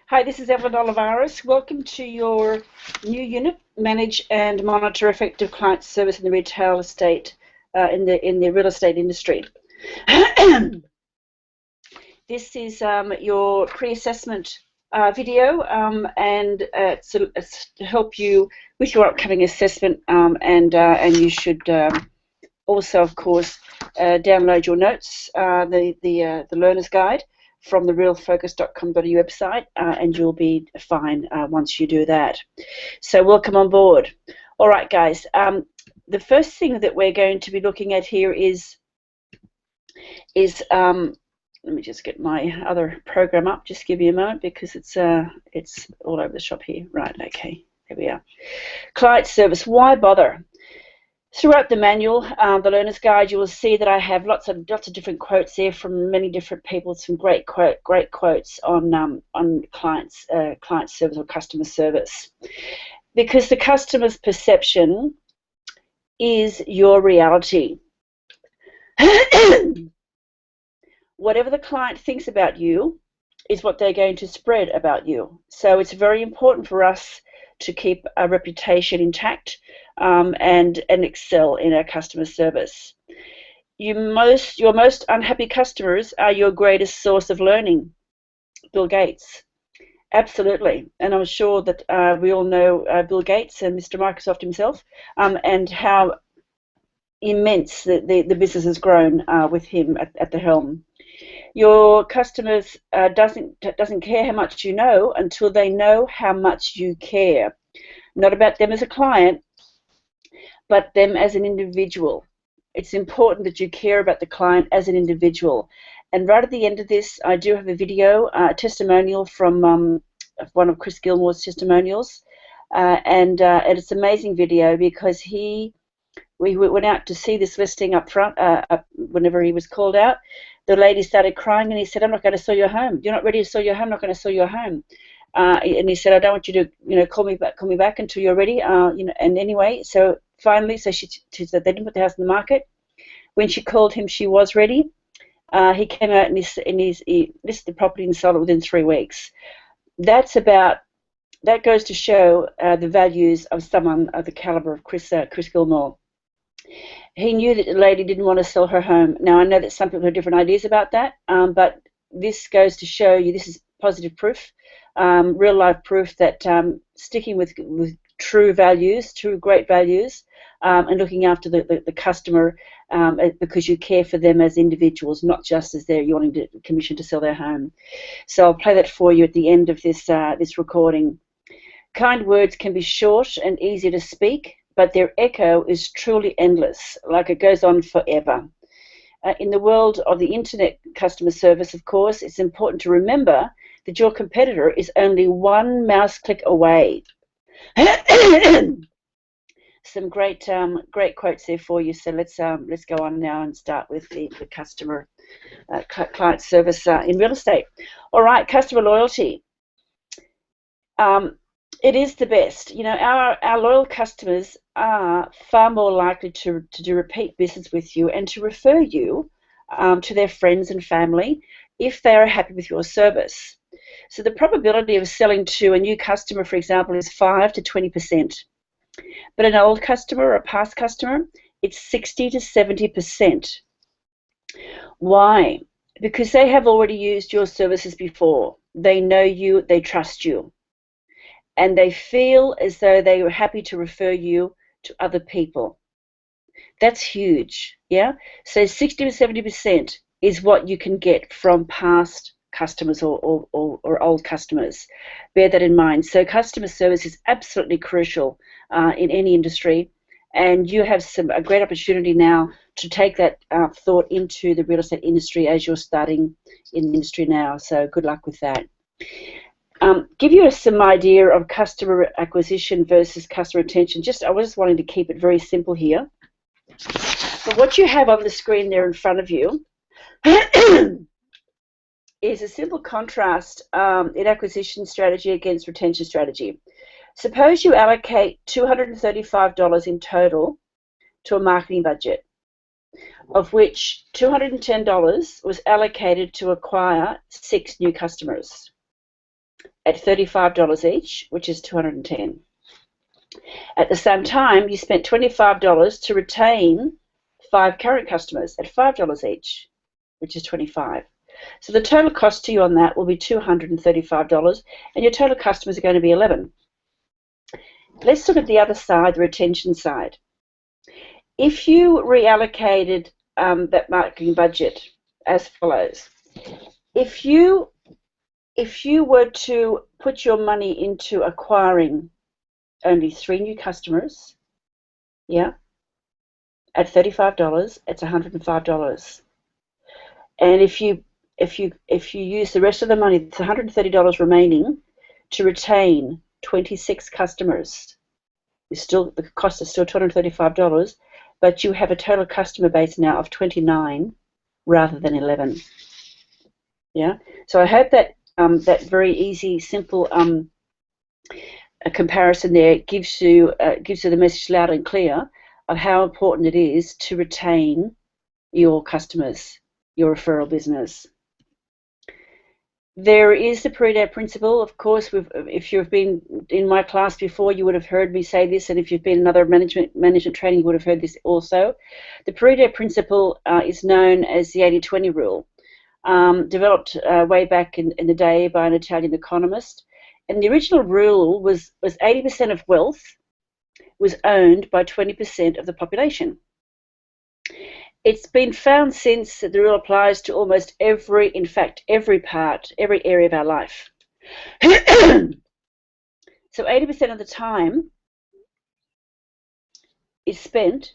Hi, this is Evelyn Olivares. Welcome to your new unit, Manage and Monitor Effective Client Service in the Retail Estate, in the real estate industry. This is your pre-assessment video, and it's to help you with your upcoming assessment, and you should also, of course, download your notes, the learner's guide from the realfocus.com.au website, and you'll be fine once you do that. So welcome on board. All right, guys. The first thing that we're going to be looking at here is let me just get my other program up. Just give me a moment because it's all over the shop here. Right. Okay. There we are. Client service. Why bother? Throughout the manual, the learner's guide, you will see that I have lots of different quotes there from many different people. Some great quotes on client service or customer service, because the customer's perception is your reality. Whatever the client thinks about you is what they're going to spread about you. So it's very important for us to keep our reputation intact, and excel in our customer service. Your most unhappy customers are your greatest source of learning. Bill Gates. Absolutely. And I'm sure that we all know Bill Gates and Mr. Microsoft himself, and how immense the business has grown with him at the helm. Your customers doesn't care how much you know until they know how much you care. Not about them as a client, but them as an individual. It's important that you care about the client as an individual. And right at the end of this, I do have a video, testimonial from one of Chris Gilmore's testimonials, and it's an amazing video because we went out to see this listing up front. Whenever he was called out, the lady started crying, and he said, "I'm not going to sell your home. You're not ready to sell your home. I'm not going to sell your home." And he said, "I don't want you to call me back until you're ready." And anyway, so finally, so she said they didn't put the house in the market. When she called him, she was ready. He came out and he listed the property and sold it within 3 weeks. That goes to show the values of someone of the caliber of Chris Gilmore. He knew that the lady didn't want to sell her home. Now, I know that some people have different ideas about that, but this goes to show you, this is positive proof, real life proof that sticking with true values, true great values, and looking after the customer, because you care for them as individuals, not just as you're wanting to commission to sell their home. So I'll play that for you at the end of this recording. Kind words can be short and easy to speak, but their echo is truly endless, like it goes on forever. In the world of the internet customer service, of course, it's important to remember that your competitor is only one mouse click away. Some great quotes there for you. So let's go on now and start with the customer client service in real estate. All right, customer loyalty. It is the best. Our loyal customers are far more likely to do repeat business with you and to refer you to their friends and family if they are happy with your service. So the probability of selling to a new customer, for example, is 5 to 20%. But an old customer or a past customer, it's 60 to 70%. Why? Because they have already used your services before. They know you, they trust you, and they feel as though they were happy to refer you to other people. That's huge, yeah? So 60 to 70% is what you can get from past customers or old customers. Bear that in mind. So customer service is absolutely crucial in any industry, and you have a great opportunity now to take that thought into the real estate industry as you're starting in the industry now. So good luck with that. Give you some idea of customer acquisition versus customer retention. I was just wanting to keep it very simple here. But what you have on the screen there in front of you is a simple contrast in acquisition strategy against retention strategy. Suppose you allocate $235 in total to a marketing budget, of which $210 was allocated to acquire 6 new customers. at $35 each, which is $210. At the same time, you spent $25 to retain 5 current customers at $5 each, which is $25. So the total cost to you on that will be $235, and your total customers are going to be 11. Let's look at the other side, the retention side. If you reallocated that marketing budget as follows, if you were to put your money into acquiring only 3 new customers, yeah, at $35, it's $105. And if you use the rest of the money, it's $130 remaining to retain 26 customers. The cost is still $235, but you have a total customer base now of 29 rather than 11. Yeah. So I hope that that very easy, simple a comparison there gives you the message loud and clear of how important it is to retain your customers, your referral business. There is the Pareto principle. Of course, if you've been in my class before, you would have heard me say this, and if you've been in other management training, you would have heard this also. The Pareto principle is known as the 80-20 rule, developed way back in the day by an Italian economist. And the original rule was 80% of wealth was owned by 20% of the population. It's been found since that the rule applies to almost every area of our life. So 80% of the time is spent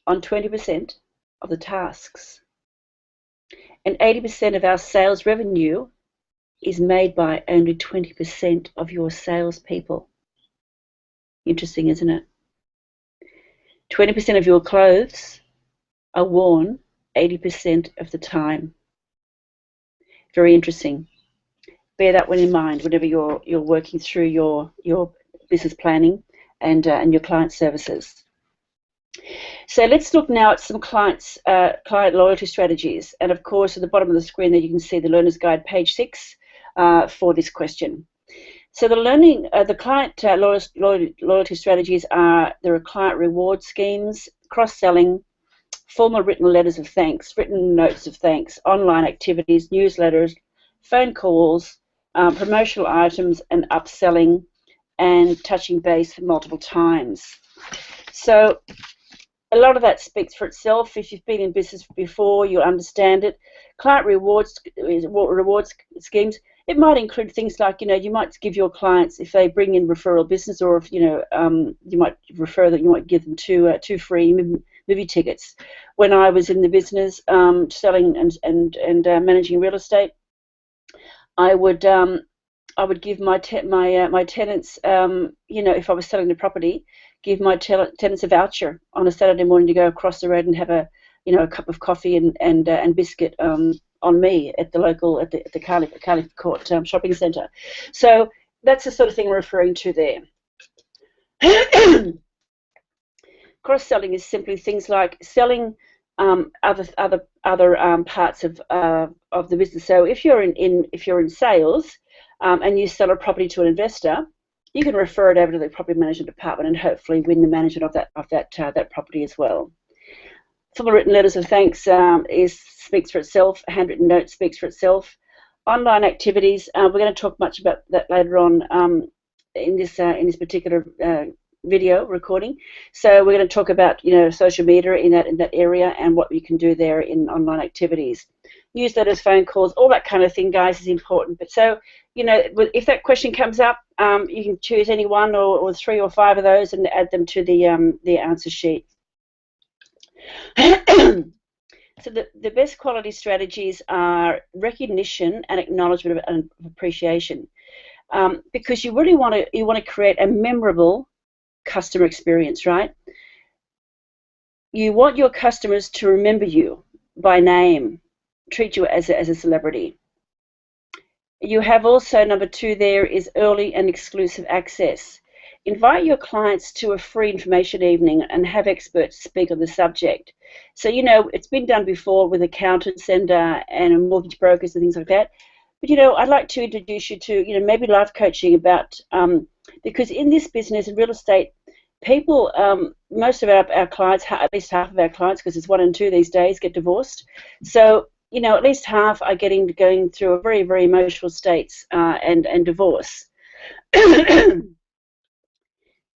on 20% of the tasks. And 80% of our sales revenue is made by only 20% of your salespeople. Interesting, isn't it? 20% of your clothes are worn 80% of the time. Very interesting. Bear that one in mind whenever you're working through your business planning and your client services. So let's look now at some client loyalty strategies. And of course, at the bottom of the screen there you can see the Learner's Guide, page 6, for this question. So the client loyalty strategies there are client reward schemes, cross-selling, formal written letters of thanks, written notes of thanks, online activities, newsletters, phone calls, promotional items, and upselling, and touching base multiple times. So a lot of that speaks for itself. If you've been in business before, you'll understand it. Client reward schemes, it might include things like, you might give your clients, if they bring in referral business, or if, you might refer that you might give them two free movie tickets. When I was in the business selling and managing real estate, I would give my tenants, if I was selling the property, give my tenants a voucher on a Saturday morning to go across the road and have a cup of coffee and biscuit on me at the Carley Court shopping centre. So that's the sort of thing we're referring to there. Cross-selling is simply things like selling other parts of the business. So if you're in sales and you sell a property to an investor, you can refer it over to the property management department and hopefully win the management of that property as well. Formal written letters of thanks speaks for itself. A handwritten note speaks for itself. Online activities, we're going to talk much about that later on in this particular video recording. So we're going to talk about social media in that area and what you can do there in online activities. Newsletters, phone calls, all that kind of thing, guys, is important. But so if that question comes up, you can choose any one or 3 or 5 of those and add them to the answer sheet. So the best quality strategies are recognition and acknowledgement of appreciation, because you really want to create a memorable customer experience, right? You want your customers to remember you by name, treat you as a celebrity. You have also, number 2 there, is early and exclusive access. Invite your clients to a free information evening and have experts speak on the subject. So it's been done before with accountants and mortgage brokers and things like that. But I'd like to introduce you to maybe life coaching about because in this business in real estate, people, most of our clients, at least half of our clients, because it's 1 in 2 these days, get divorced. So at least half are going through a very, very emotional states and divorce.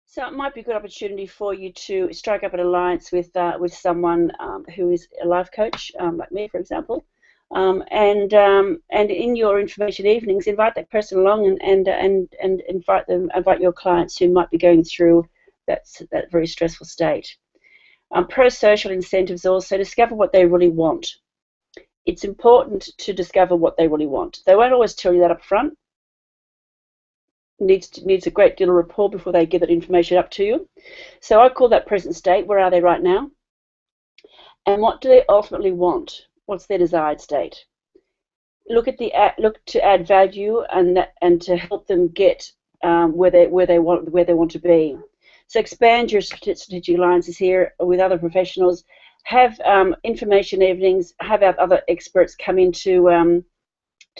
So it might be a good opportunity for you to strike up an alliance with someone who is a life coach, like me, for example, and in your information evenings, invite that person along and invite your clients who might be going through that very stressful state. Pro-social incentives also discover what they really want. It's important to discover what they really want. They won't always tell you that up front. Needs a great deal of rapport before they give that information up to you. So I call that present state. Where are they right now? And what do they ultimately want? What's their desired state? Look to add value and to help them get where they want to be. So expand your strategic alliances here with other professionals. Have information evenings. Have other experts come in to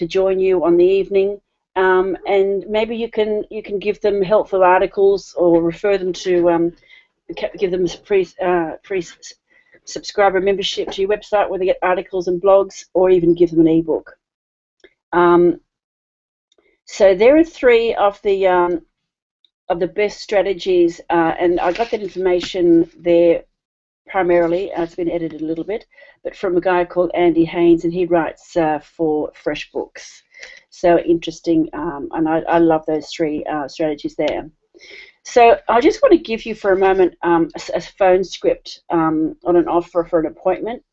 join you on the evening. And maybe you can give them helpful articles or refer them to give them free subscriber membership to your website where they get articles and blogs, or even give them an ebook. So there are 3 of the best strategies, and I got that information there primarily. It's been edited a little bit, but from a guy called Andy Haynes, and he writes for Fresh Books. So interesting, and I love those 3 strategies there. So I just want to give you for a moment a phone script on an offer for an appointment.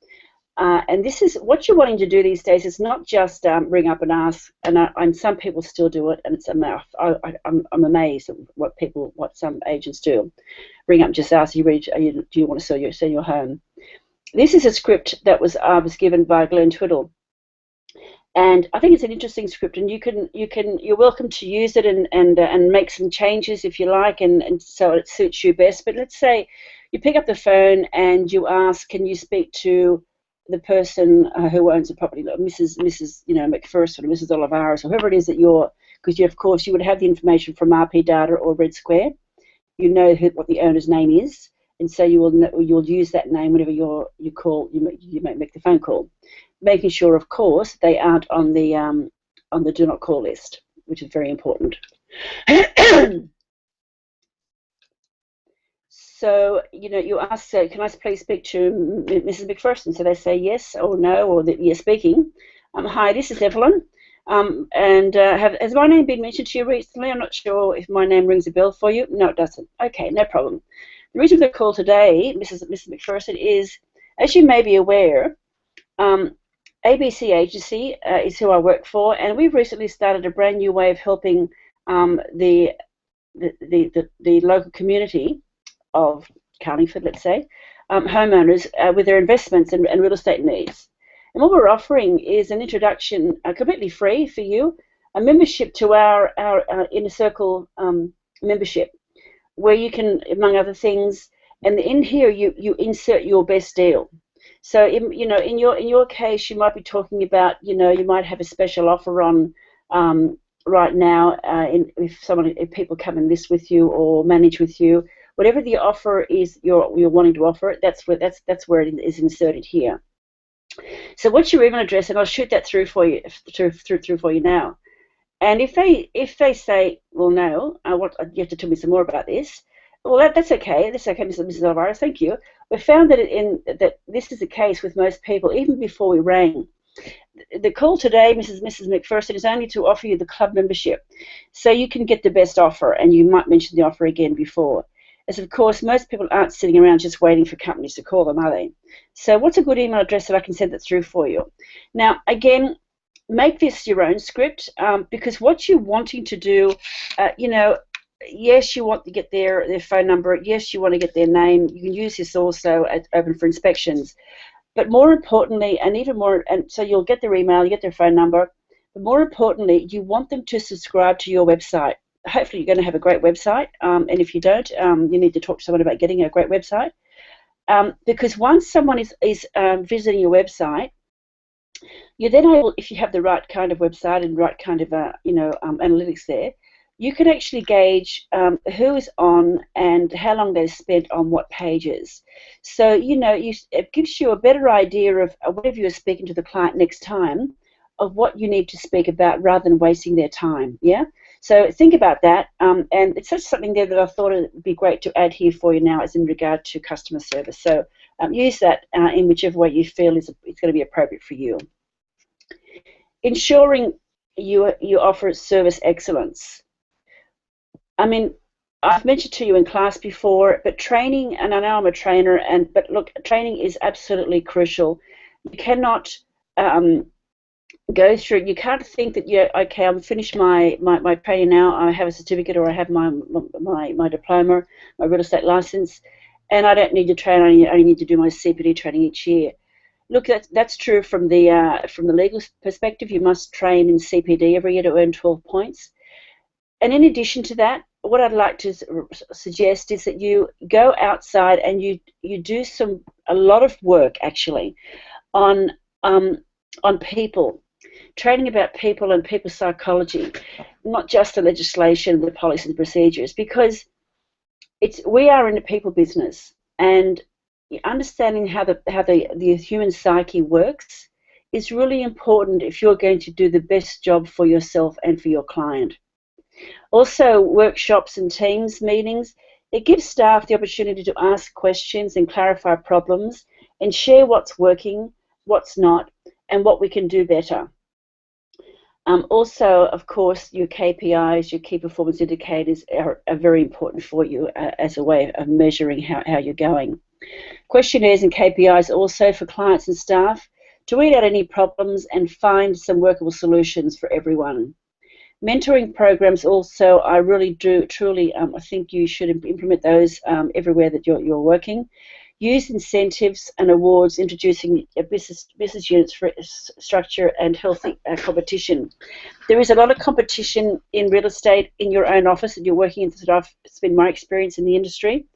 And this is what you're wanting to do these days. Is not just ring up and ask, and some people still do it, and it's a mouth. I'm amazed at what some agents do. Ring up and just ask, do you want to sell your home? This is a script that was given by Glenn Twiddle. And I think it's an interesting script, and you're welcome to use it and make some changes if you like, and so it suits you best. But let's say you pick up the phone and you ask, can you speak to the person who owns the property, Mrs. McPherson or Mrs. Olivares, or whoever it is that because of course you would have the information from RP Data or Red Square. You know what the owner's name is, and so you'll use that name whenever you make the phone call, making sure, of course, they aren't on the do not call list, which is very important. So you ask, can I please speak to Mrs. McPherson? So they say yes or no, or that you're speaking. Hi, this is Evelyn. And has my name been mentioned to you recently? I'm not sure if my name rings a bell for you. No, it doesn't. Okay, no problem. The reason for the call today, Mrs. McPherson, is, as you may be aware, ABC Agency is who I work for, and we've recently started a brand new way of helping the local community of Carlingford, let's say, homeowners with their investments and real estate needs. And what we're offering is an introduction, completely free for you, a membership to our Inner Circle membership, where you can, among other things, and in here you insert your best deal. So in your case, you might be talking about, you might have a special offer on right now if people come and list with you or manage with you. Whatever the offer is you're wanting to offer it, that's where it is inserted here. So what's your email address? And I'll shoot that through for you through for you now. And if they say, well, no, you have to tell me some more about this. Well, that's okay. That's okay, Mrs. Alvarez. Thank you. We found that this is the case with most people, even before we rang. The call today, Mrs. McPherson, is only to offer you the club membership, so you can get the best offer, and you might mention the offer again before. As of course, most people aren't sitting around just waiting for companies to call them, are they? So what's a good email address that I can send it through for you? Now, again, make this your own script, because what you're wanting to do, yes, you want to get their phone number. Yes, you want to get their name. You can use this also at Open for Inspections. But more importantly, and so you'll get their email, you get their phone number, but more importantly, you want them to subscribe to your website. Hopefully you're going to have a great website, and if you don't, you need to talk to someone about getting a great website, because once someone is visiting your website, You're then able, if you have the right kind of website and right kind of analytics there, you can actually gauge who is on and how long they've spent on what pages. So it gives you a better idea of whenever you're speaking to the client next time of what you need to speak about rather than wasting their time. Yeah. So think about that, and it's just something there that I thought it would be great to add here for you now, as in regard to customer service. So use that in whichever way you feel it's going to be appropriate for you. Ensuring you offer service excellence. I mean, I've mentioned to you in class before, but training, and I know I'm a trainer, but look, training is absolutely crucial. You cannot go through. You can't think that okay, I'm finished my training now. I have a certificate or I have my diploma, my real estate license, and I don't need to train. I only need to do my CPD training each year. Look, that's true from the legal perspective. You must train in CPD every year to earn 12 points. And in addition to that, what I'd like to suggest is that you go outside and you do a lot of work actually on people, training about people and people's psychology, not just the legislation, the policies and procedures, because we are in a people business, and understanding how the human psyche works is really important if you're going to do the best job for yourself and for your client. Also, workshops and teams meetings, it gives staff the opportunity to ask questions and clarify problems and share what's working, what's not, and what we can do better. Also, of course, your KPIs, your key performance indicators, are very important for you as a way of measuring how you're going. Questionnaires and KPIs also for clients and staff to weed out any problems and find some workable solutions for everyone. Mentoring programs also, I really do truly, I think you should implement those everywhere that you're working. Use incentives and awards, introducing a business units for structure and healthy competition. There is a lot of competition in real estate in your own office that you're working in. It's been my experience in the industry.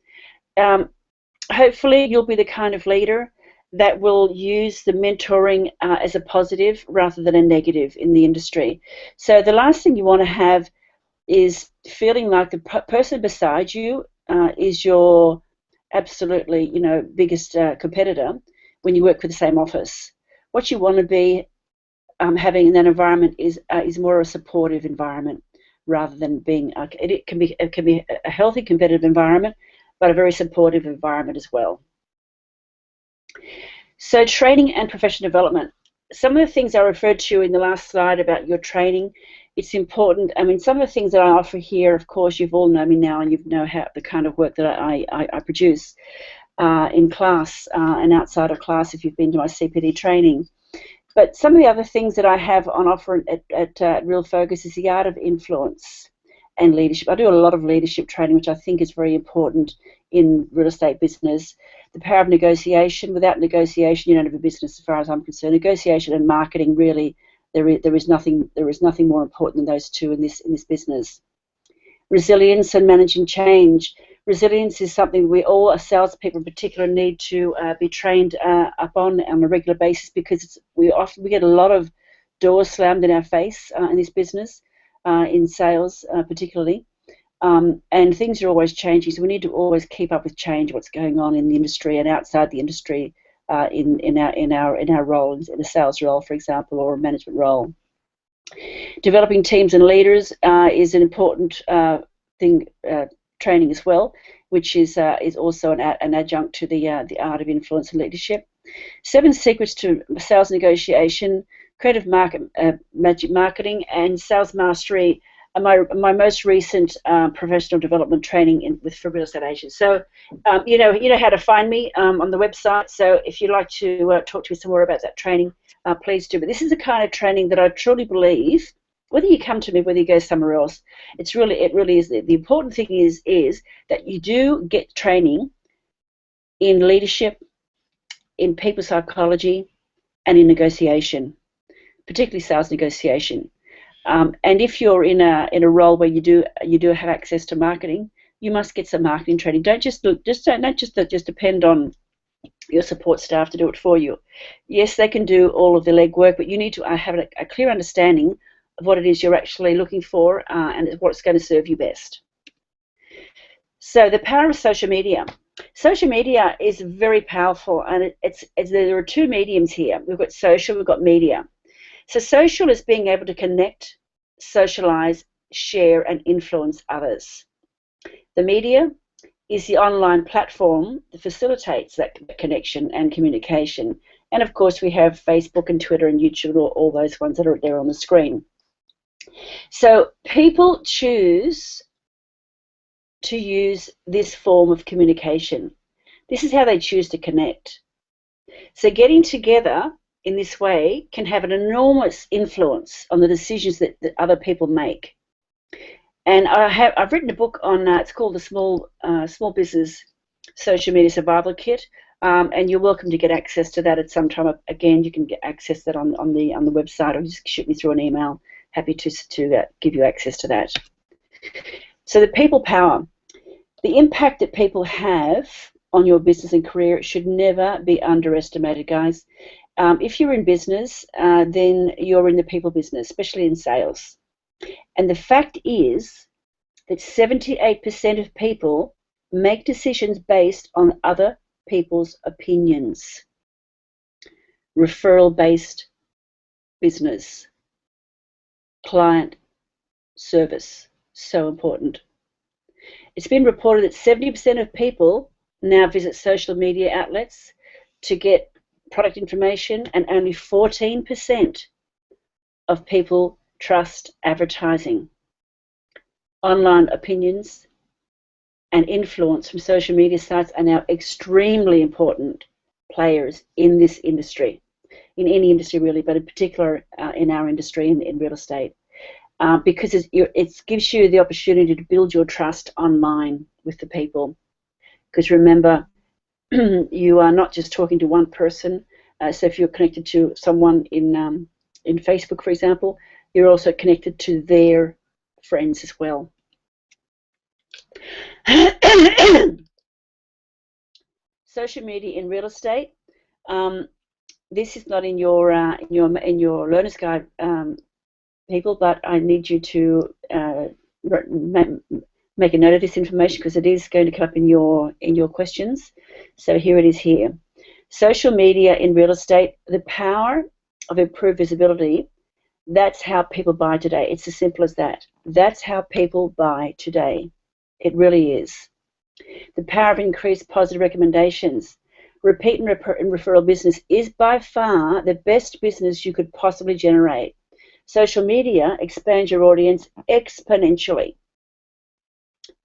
Hopefully you'll be the kind of leader that will use the mentoring as a positive rather than a negative in the industry. So the last thing you want to have is feeling like the person beside you is your absolutely biggest competitor when you work for the same office. What you want to be having in that environment is more a supportive environment rather than being it can be a healthy competitive environment, but a very supportive environment as well. So training and professional development. Some of the things I referred to in the last slide about your training, it's important. I mean, some of the things that I offer here, of course, you've all known me now, and you know how the kind of work that I produce in class and outside of class if you've been to my CPD training. But some of the other things that I have on offer at Real Focus is the art of influence and leadership. I do a lot of leadership training, which I think is very important in real estate business. The power of negotiation. Without negotiation, you don't have a business, as far as I'm concerned. Negotiation and marketing, really, there is nothing more important than those two in this business. Resilience and managing change. Resilience is something we all, as salespeople in particular, need to be trained up on a regular basis, because we get a lot of doors slammed in our face in this business, in sales particularly. And things are always changing, so we need to always keep up with change, what's going on in the industry and outside the industry, in our role, in a sales role, for example, or a management role. Developing teams and leaders is an important thing, training as well, which is also an adjunct to the art of influence and leadership. 7 secrets to sales negotiation, creative marketing, and sales mastery. My most recent professional development training for real estate agents. So you know how to find me on the website. So if you'd like to talk to me some more about that training, please do. But this is the kind of training that I truly believe, whether you come to me, whether you go somewhere else, it really is. The important thing is that you do get training in leadership, in people psychology, and in negotiation, particularly sales negotiation. And if you're in a role where you do have access to marketing, you must get some marketing training. Don't just depend on your support staff to do it for you. Yes, they can do all of the legwork, but you need to have a clear understanding of what it is you're actually looking for and what's going to serve you best. So the power of social media. Social media is very powerful, and there are two mediums here. We've got social, we've got media. So social is being able to connect, socialize, share, and influence others. The media is the online platform that facilitates that connection and communication. And of course, we have Facebook and Twitter and YouTube, all those ones that are there on the screen. So people choose to use this form of communication. This is how they choose to connect. So getting together in this way can have an enormous influence on the decisions that other people make. And I've written a book on it's called the Small Business Social Media Survival Kit, and you're welcome to get access to that at some time. Again, you can get access to that on the website, or just shoot me through an email. Happy to give you access to that. So the people power, the impact that people have on your business and career should never be underestimated, guys. If you're in business, then you're in the people business, especially in sales. And the fact is that 78% of people make decisions based on other people's opinions. Referral-based business, client service, so important. It's been reported that 70% of people now visit social media outlets to get product information, and only 14% of people trust advertising. Online opinions and influence from social media sites are now extremely important players in this industry, in any industry really, but in particular in our industry, in real estate, because it gives you the opportunity to build your trust online with the people. Because remember, you are not just talking to one person. So if you're connected to someone in Facebook, for example, you're also connected to their friends as well. Social media in real estate. This is not in your learner's guide, people, but I need you to make a note of this information because it is going to come up in your questions. So here it is here. Social media in real estate, the power of improved visibility. That's how people buy today. It's as simple as that. That's how people buy today. It really is. The power of increased positive recommendations. Repeat and referral business is by far the best business you could possibly generate. Social media expands your audience exponentially.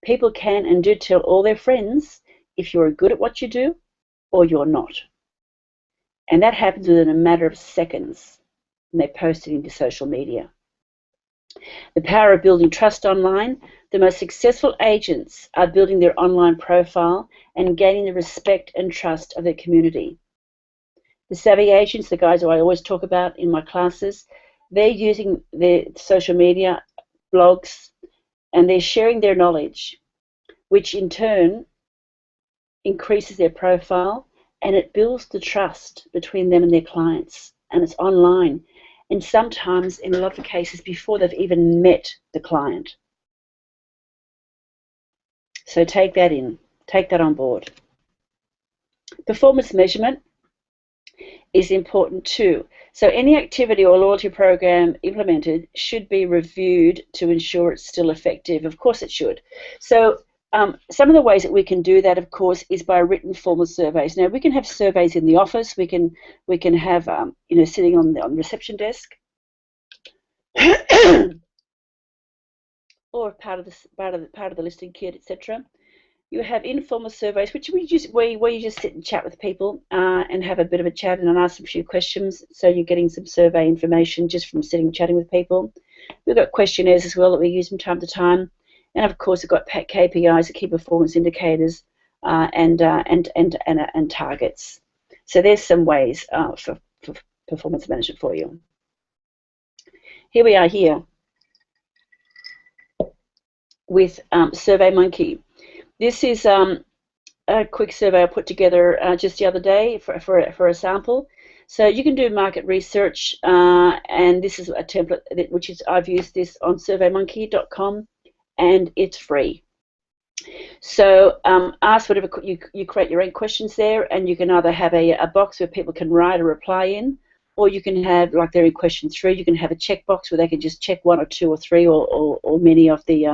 People can and do tell all their friends if you're good at what you do or you're not. And that happens within a matter of seconds when they post it into social media. The power of building trust online. The most successful agents are building their online profile and gaining the respect and trust of their community. The savvy agents, the guys who I always talk about in my classes, they're using their social media, blogs, and they're sharing their knowledge, which in turn increases their profile, and it builds the trust between them and their clients, and it's online. And sometimes, in a lot of cases, before they've even met the client. So take that in, take that on board. Performance measurement is important too. So any activity or loyalty program implemented should be reviewed to ensure it's still effective. Of course it should. So some of the ways that we can do that, of course, is by written formal surveys. Now we can have surveys in the office. We can have sitting on the reception desk, or part of the listing kit, etc. You have informal surveys, which where you just sit and chat with people and have a bit of a chat and ask them a few questions. So you're getting some survey information just from sitting and chatting with people. We've got questionnaires as well that we use from time to time. And of course, we've got KPIs, the key performance indicators, and targets. So there's some ways for performance management for you. Here we are here with SurveyMonkey. This is a quick survey I put together just the other day for a sample. So you can do market research, and this is a template which is I've used this on SurveyMonkey.com, and it's free. So ask whatever you create your own questions there, and you can either have a box where people can write a reply in, or you can have, like they're in question 3, you can have a checkbox where they can just check 1 or 2 or 3 or many of the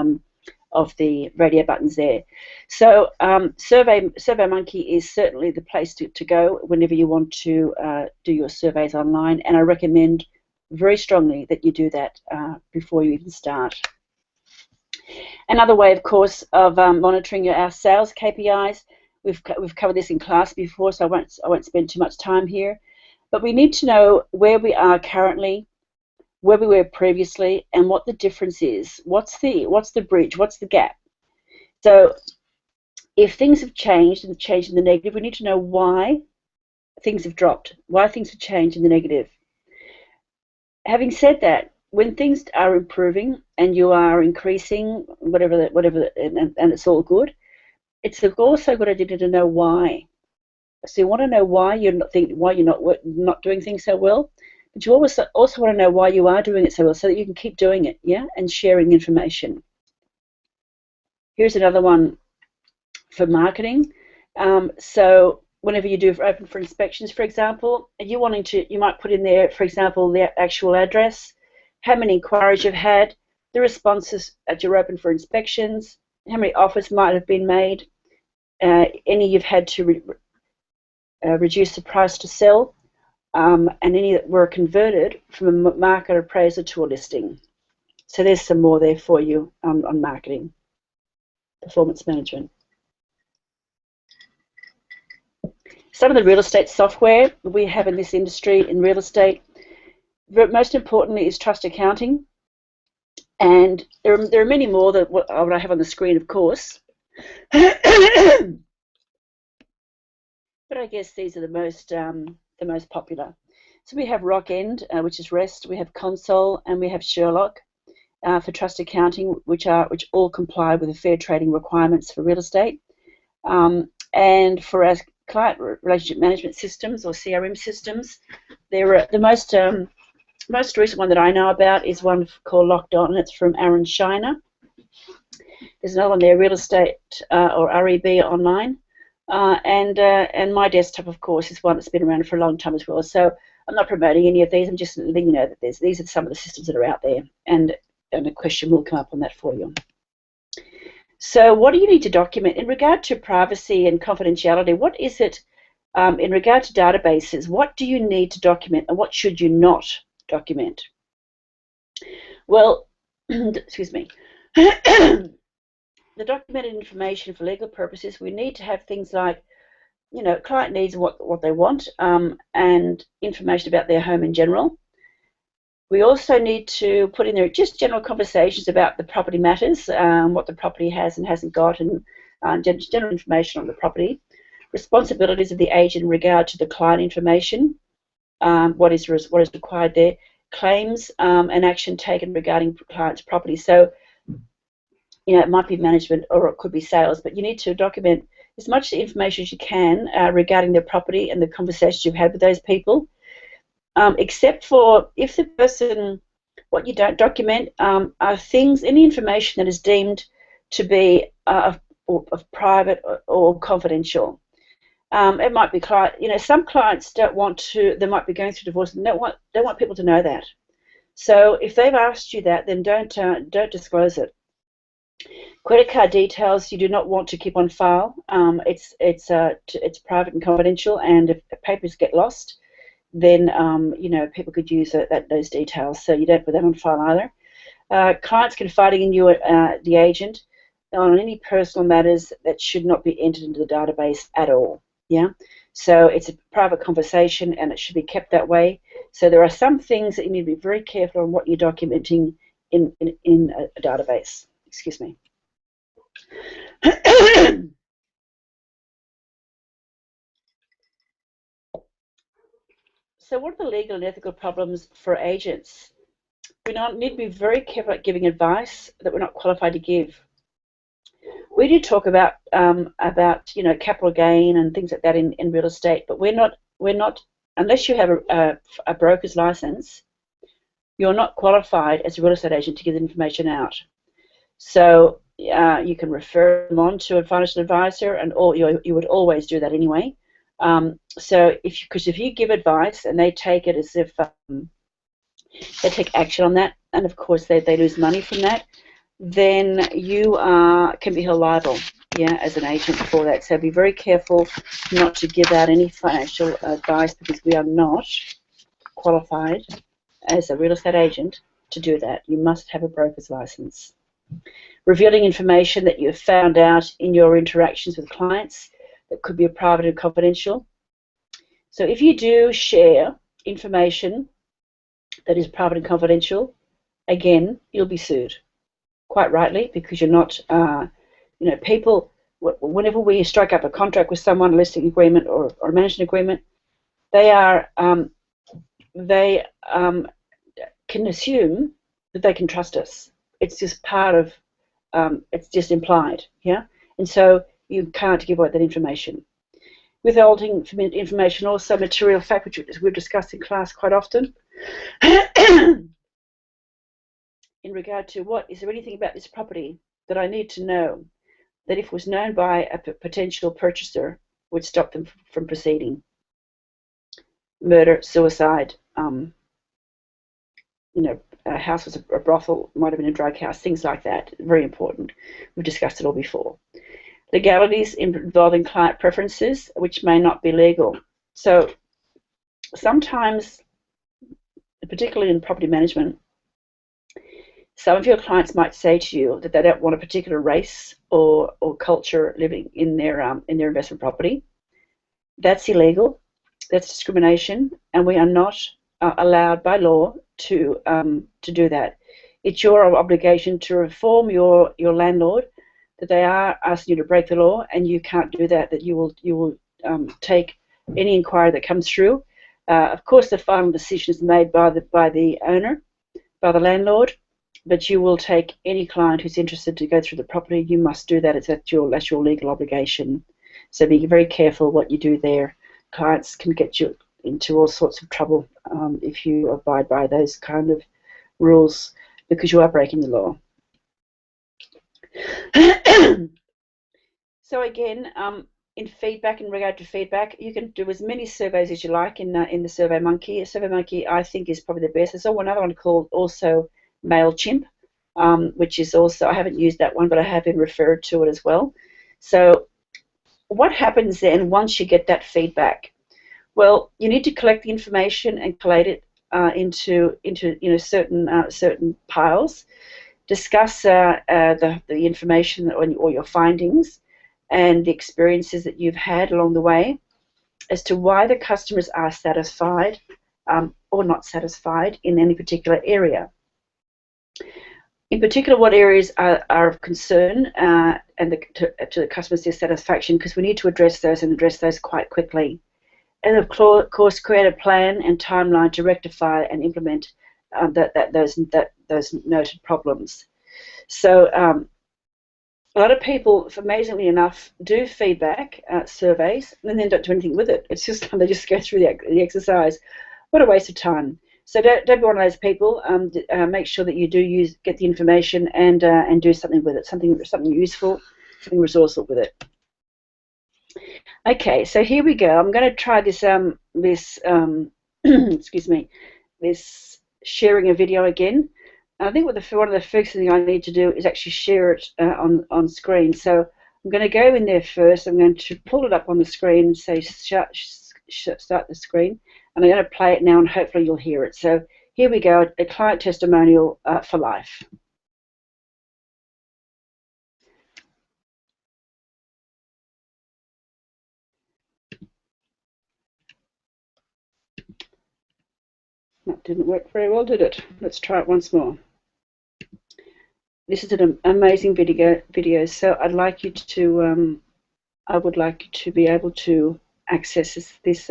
radio buttons there. So SurveyMonkey is certainly the place to go whenever you want to do your surveys online, and I recommend very strongly that you do that before you even start. Another way, of course, of monitoring our sales KPIs, we've covered this in class before, so I won't spend too much time here, but we need to know where we are currently, where we were previously, and what the difference is. What's the bridge? What's the gap? So if things have changed and changed in the negative, we need to know why things have dropped, why things have changed in the negative. Having said that, when things are improving and you are increasing, whatever, and it's all good, it's also a good idea to know why. So you want to know why you're not doing things so well, but you also want to know why you are doing it so well, so that you can keep doing it, yeah, and sharing information. Here's another one for marketing. So whenever you do open for inspections, for example, you might put in there, for example, the actual address, how many inquiries you've had, the responses at your open for inspections, how many offers might have been made, any you've had to reduce the price to sell, and any that were converted from a market appraiser to a listing. So there's some more there for you on marketing, performance management. Some of the real estate software we have in this industry, in real estate, most importantly is Trust Accounting, and there are many more that what I have on the screen, of course. But I guess these are the most popular. So we have RockEnd, which is REST. We have Console, and we have Sherlock for Trust Accounting, which all comply with the fair trading requirements for real estate. And for our client relationship management systems, or CRM systems, the most recent one that I know about is one called Locked On, and it's from Aaron Shiner. There's another one there, Real Estate or REB Online, and My Desktop, of course, is one that's been around for a long time as well. So I'm not promoting any of these. I'm just letting you know that these are some of the systems that are out there, and a question will come up on that for you. So what do you need to document in regard to privacy and confidentiality? What is it in regard to databases? What do you need to document, and what should you not document? Well, excuse me. The documented information for legal purposes, we need to have things like, client needs what they want, and information about their home in general. We also need to put in there just general conversations about the property matters, what the property has and hasn't got, and general information on the property. Responsibilities of the agent in regard to the client information, what is required there. Claims and action taken regarding client's property. So, it might be management or it could be sales, but you need to document as much information as you can regarding their property and the conversations you've had with those people. Except for if the person, what you don't document are any information that is deemed to be of private or confidential. It might be some clients don't want to. They might be going through divorce and don't want people to know that. So if they've asked you that, then don't disclose it. Credit card details you do not want to keep on file. It's private and confidential, and if papers get lost, then people could use those details. So you don't put that on file either. Clients confiding in you, the agent, on any personal matters that should not be entered into the database at all. Yeah. So it's a private conversation, and it should be kept that way. So there are some things that you need to be very careful on what you're documenting in a database. Excuse me. So what are the legal and ethical problems for agents? We need to be very careful at giving advice that we're not qualified to give. We do talk about capital gain and things like that in real estate, but we're not unless you have a broker's license, you're not qualified as a real estate agent to give the information out. So you can refer them on to a financial advisor, and you would always do that anyway. So if you give advice and they take it as if they take action on that, and of course they lose money from that, then you can be held liable, as an agent for that. So be very careful not to give out any financial advice, because we are not qualified as a real estate agent to do that. You must have a broker's license. Revealing information that you've found out in your interactions with clients that could be private and confidential. So if you do share information that is private and confidential, again, you'll be sued, quite rightly, because you're not, people, whenever we strike up a contract with someone, a listing agreement or a management agreement, they can assume that they can trust us. It's just part of, it's just implied, and so you can't give away that information. Withholding information, also material fact, which we've discussed in class quite often, in regard to is there anything about this property that I need to know, that if it was known by a potential purchaser would stop them from proceeding. Murder, suicide, a house was a brothel, might have been a drug house, things like that. Very important. We've discussed it all before. Legalities involving client preferences, which may not be legal. So sometimes, particularly in property management, some of your clients might say to you that they don't want a particular race or culture living in their investment property. That's illegal. That's discrimination, and we are not allowed by law to do that. It's your obligation to inform your landlord that they are asking you to break the law, and you can't do that. That you will take any inquiry that comes through. Of course, the final decision is made by the owner, by the landlord, but you will take any client who's interested to go through the property. You must do that. That's your legal obligation. So be very careful what you do there. Clients can get you into all sorts of trouble if you abide by those kind of rules, because you are breaking the law. So again, in regard to feedback, you can do as many surveys as you like in the SurveyMonkey. SurveyMonkey, I think, is probably the best. There's another one called also MailChimp, which is also, I haven't used that one, but I have been referred to it as well. So what happens then once you get that feedback? Well, you need to collect the information and collate it into certain piles. Discuss the information or your findings and the experiences that you've had along the way as to why the customers are satisfied or not satisfied in any particular area. In particular, what areas are of concern to the customer's dissatisfaction, because we need to address those quite quickly. And of course, create a plan and timeline to rectify and implement those noted problems. So a lot of people, amazingly enough, do feedback surveys and then don't do anything with it. It's just they just go through the exercise. What a waste of time. So don't be one of those people. Make sure that you do get the information and do something with it, something useful, something resourceful with it. Okay, so here we go. I'm going to try this excuse me, this sharing a video again. I think one of the first things I need to do is actually share it on screen. So I'm going to go in there first. I'm going to pull it up on the screen and say start the screen, and I'm going to play it now, and hopefully you'll hear it. So here we go, a client testimonial for life. That didn't work very well, did it? Let's try it once more. This is an amazing video. So I'd like you to, I would like you to be able to access this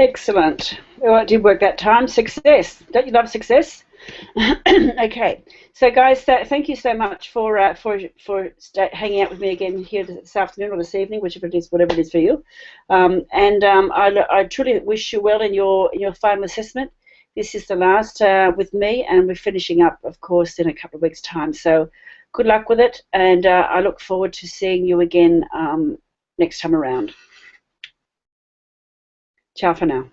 Excellent. Well, it did work that time. Success. Don't you love success? Okay. So, guys, thank you so much for hanging out with me again here this afternoon or this evening, whichever it is, whatever it is for you. I truly wish you well in your final assessment. This is the last with me, and we're finishing up, of course, in a couple of weeks' time. So, good luck with it, and I look forward to seeing you again next time around. Ciao for now.